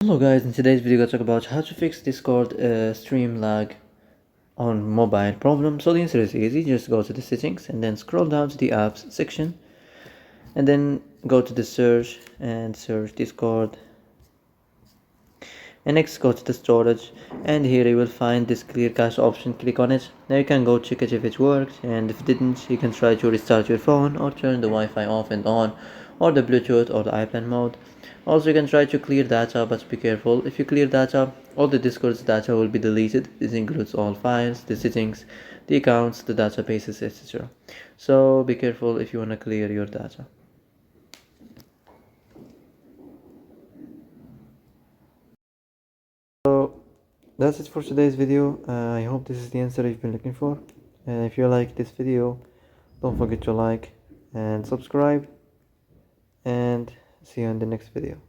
Hello guys, in today's video I'm going to talk about how to fix Discord stream lag on mobile problem. So the answer is easy. Just go to the settings and then scroll down to the apps section and then go to the search and search Discord, and next go to the storage, and here you will find this clear cache option. Click on it. Now you can go check it if it worked, and if it didn't you can try to restart your phone or turn the Wi-Fi off and on, or the Bluetooth or the iPlane mode. Also you can try to clear data, but be careful. If you clear data, all the Discord's data will be deleted. This includes all files, the settings, the accounts, the databases, etc. So be careful if you want to clear your data. So that's it for today's video. I hope this is the answer you've been looking for. If you like this video, don't forget to like and subscribe, and see you in the next video.